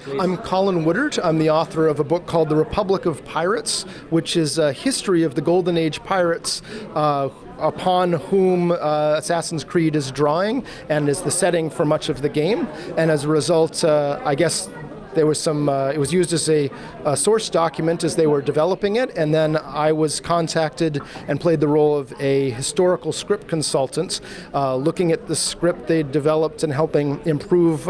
I'm Colin Woodard. I'm the author of a book called The Republic of Pirates, which is a history of the Golden Age pirates upon whom Assassin's Creed is drawing and is the setting for much of the game. And as a result, I guess there was some, it was used as a source document as they were developing it, and then I was contacted and played the role of a historical script consultant, looking at the script they developed and helping improve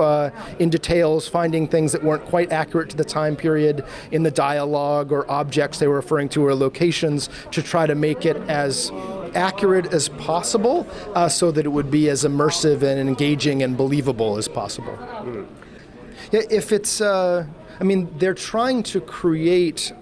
in details, finding things that weren't quite accurate to the time period in the dialogue or objects they were referring to or locations, to try to make it as accurate as possible so that it would be as immersive and engaging and believable as possible. If it's, they're trying to create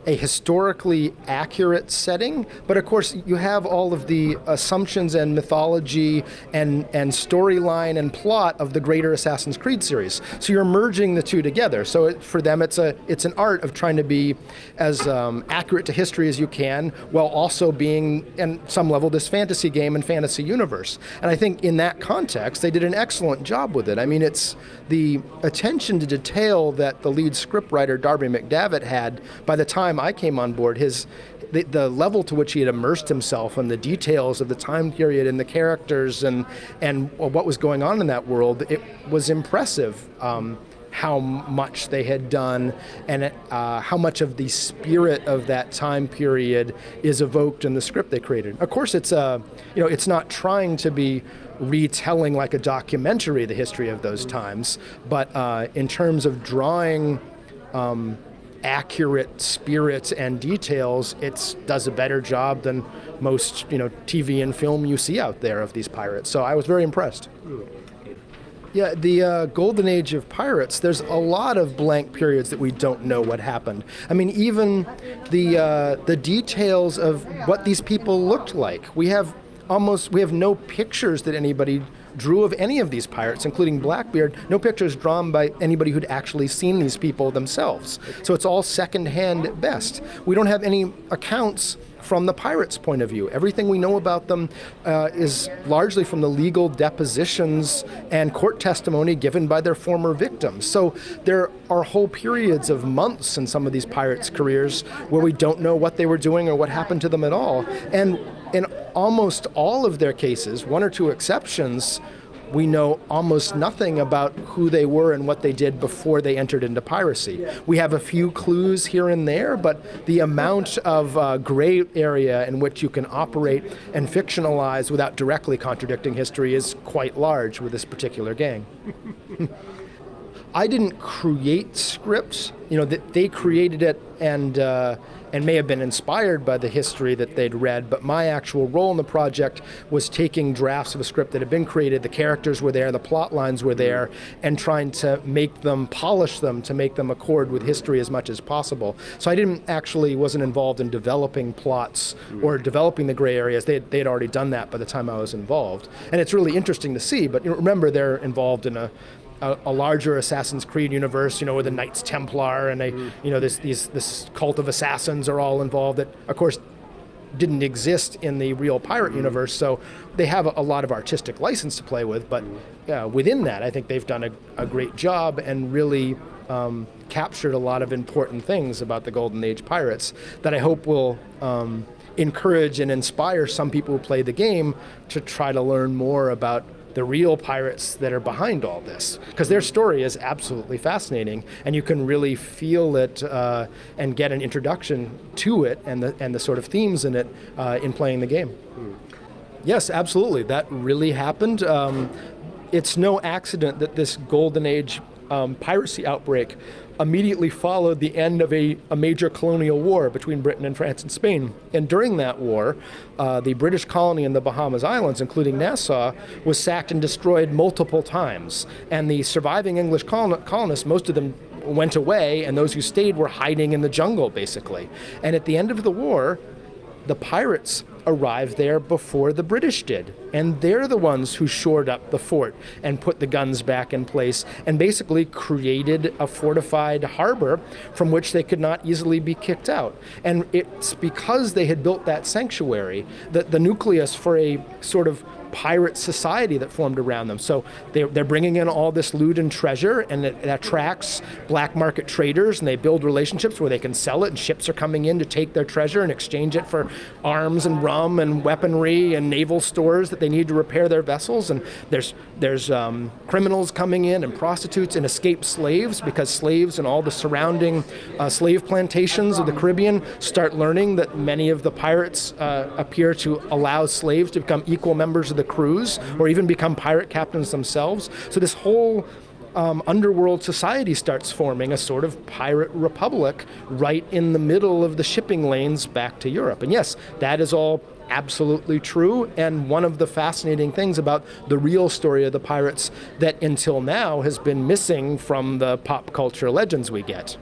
a historically accurate setting, but of course you have all of the assumptions and mythology and storyline and plot of the greater Assassin's Creed series. So you're merging the two together. So for them, it's an art of trying to be as accurate to history as you can, while also being, in some level, this fantasy game and fantasy universe. And I think in that context, they did an excellent job with it. I mean, it's the attention to detail that the lead scriptwriter, Darby McDavitt, had by the time I came on board. The level to which he had immersed himself in the details of the time period and the characters and what was going on in that world, it was impressive how much they had done and how much of the spirit of that time period is evoked in the script they created. Of course, it's not trying to be retelling like a documentary the history of those times, but in terms of drawing accurate spirit and details, it does a better job than most TV and film you see out there of these pirates. So I was very impressed. Yeah, the Golden Age of Pirates, there's a lot of blank periods that we don't know what happened. I mean, even the details of what these people looked like. We have no pictures that anybody drew of any of these pirates, including Blackbeard. No pictures drawn by anybody who'd actually seen these people themselves. So it's all secondhand at best. We don't have any accounts from the pirates' point of view. Everything we know about them is largely from the legal depositions and court testimony given by their former victims. So there are whole periods of months in some of these pirates' careers where we don't know what they were doing or what happened to them at all. And in almost all of their cases, one or two exceptions, we know almost nothing about who they were and what they did before they entered into piracy. We have a few clues here and there, but the amount of gray area in which you can operate and fictionalize without directly contradicting history is quite large with this particular gang. I didn't create scripts. They created it and may have been inspired by the history that they'd read, but my actual role in the project was taking drafts of a script that had been created, the characters were there, the plot lines were there, and trying to polish them to make them accord with history as much as possible. So I wasn't involved in developing plots or developing the gray areas. They'd already done that by the time I was involved. And it's really interesting to see, but remember, they're involved in a larger Assassin's Creed universe, with the Knights Templar and this cult of assassins are all involved that, of course, didn't exist in the real pirate universe. So they have a lot of artistic license to play with, but within that, I think they've done a great job and really captured a lot of important things about the Golden Age pirates that I hope will encourage and inspire some people who play the game to try to learn more about the real pirates that are behind all this, because their story is absolutely fascinating, and you can really feel it and get an introduction to it and the sort of themes in it in playing the game. Yes, absolutely. That really happened. It's no accident that this Golden Age piracy outbreak immediately followed the end of a major colonial war between Britain and France and Spain. And during that war, the British colony in the Bahamas Islands, including Nassau, was sacked and destroyed multiple times. And the surviving English colonists, most of them went away, and those who stayed were hiding in the jungle, basically. And at the end of the war, the pirates arrived there before the British did. And they're the ones who shored up the fort and put the guns back in place and basically created a fortified harbor from which they could not easily be kicked out. And it's because they had built that sanctuary, the nucleus for a sort of pirate society that formed around them. So they're bringing in all this loot and treasure, and it attracts black market traders, and they build relationships where they can sell it, and ships are coming in to take their treasure and exchange it for arms and rum and weaponry and naval stores that they need to repair their vessels. And there's criminals coming in and prostitutes and escaped slaves, because slaves and all the surrounding slave plantations of the Caribbean start learning that many of the pirates appear to allow slaves to become equal members of the crews or even become pirate captains themselves. So this whole underworld society starts forming, a sort of pirate republic right in the middle of the shipping lanes back to Europe. And yes, that is all absolutely true, and one of the fascinating things about the real story of the pirates that until now has been missing from the pop culture legends we get.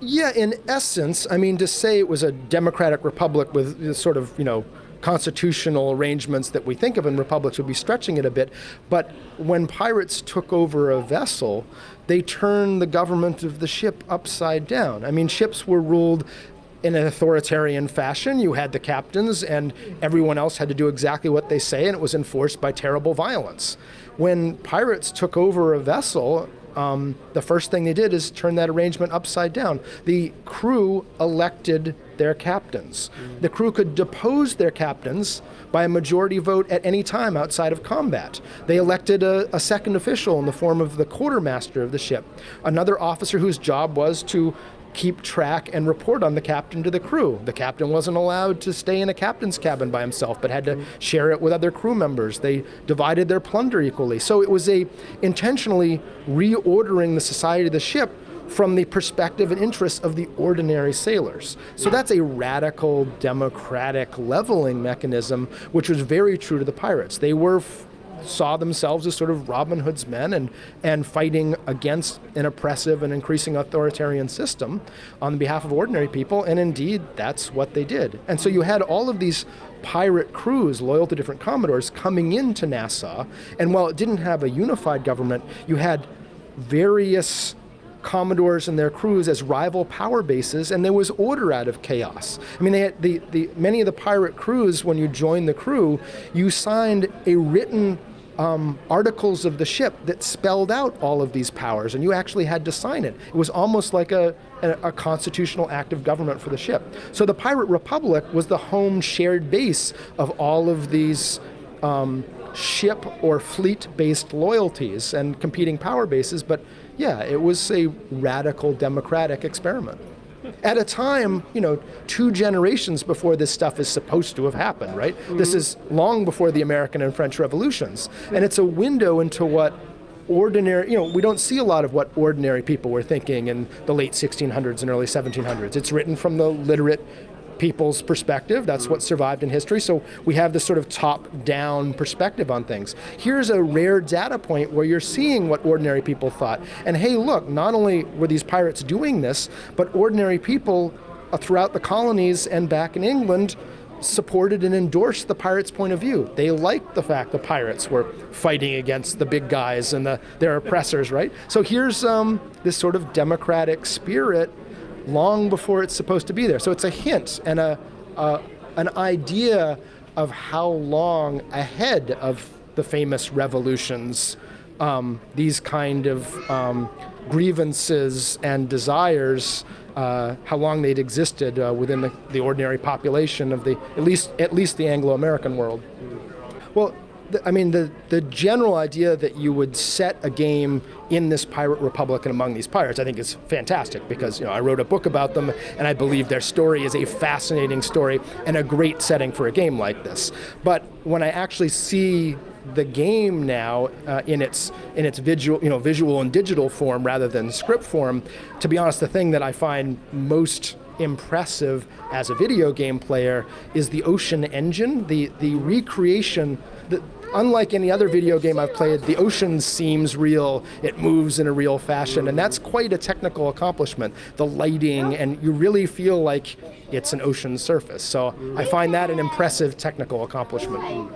Yeah, in essence, I mean, to say it was a democratic republic with this sort of, constitutional arrangements that we think of in republics would be stretching it a bit. But when pirates took over a vessel, they turned the government of the ship upside down. I mean, ships were ruled in an authoritarian fashion. You had the captains, and everyone else had to do exactly what they say, and it was enforced by terrible violence. When pirates took over a vessel, the first thing they did is turn that arrangement upside down. The crew elected their captains. The crew could depose their captains by a majority vote at any time outside of combat. They elected a second official in the form of the quartermaster of the ship, another officer whose job was to keep track and report on the captain to the crew. The captain wasn't allowed to stay in a captain's cabin by himself, but had to share it with other crew members. They divided their plunder equally. So it was intentionally reordering the society of the ship from the perspective and interests of the ordinary sailors. So that's a radical democratic leveling mechanism, which was very true to the pirates. They saw themselves as sort of Robin Hood's men and fighting against an oppressive and increasing authoritarian system on behalf of ordinary people, and indeed that's what they did. And so you had all of these pirate crews loyal to different commodores coming into Nassau, and while it didn't have a unified government, you had various commodores and their crews as rival power bases, and there was order out of chaos. I mean, they had many of the pirate crews, when you joined the crew, you signed a written articles of the ship that spelled out all of these powers, and you actually had to sign it. It was almost like a constitutional act of government for the ship. So the Pirate Republic was the home shared base of all of these ship or fleet-based loyalties and competing power bases, but yeah, it was a radical democratic experiment. At a time, 2 generations before this stuff is supposed to have happened, right? Mm-hmm. This is long before the American and French revolutions. And it's a window into what ordinary, we don't see a lot of what ordinary people were thinking in the late 1600s and early 1700s. It's written from the literate people's perspective. That's what survived in history. So we have this sort of top-down perspective on things. Here's a rare data point where you're seeing what ordinary people thought. And hey, look, not only were these pirates doing this, but ordinary people throughout the colonies and back in England supported and endorsed the pirates' point of view. They liked the fact the pirates were fighting against the big guys and their oppressors, right? So here's this sort of democratic spirit long before it's supposed to be there. So it's a hint and an idea of how long ahead of the famous revolutions these kind of grievances and desires, how long they'd existed within the ordinary population of at least the Anglo-American world. Well, the general idea that you would set a game in this pirate republic and among these pirates, I think is fantastic, because I wrote a book about them, and I believe their story is a fascinating story and a great setting for a game like this. But when I actually see the game now in its visual and digital form rather than script form, to be honest, the thing that I find most impressive as a video game player is the ocean engine, the recreation. unlike any other video game I've played, the ocean seems real, it moves in a real fashion, and that's quite a technical accomplishment. The lighting, and you really feel like it's an ocean surface. So I find that an impressive technical accomplishment.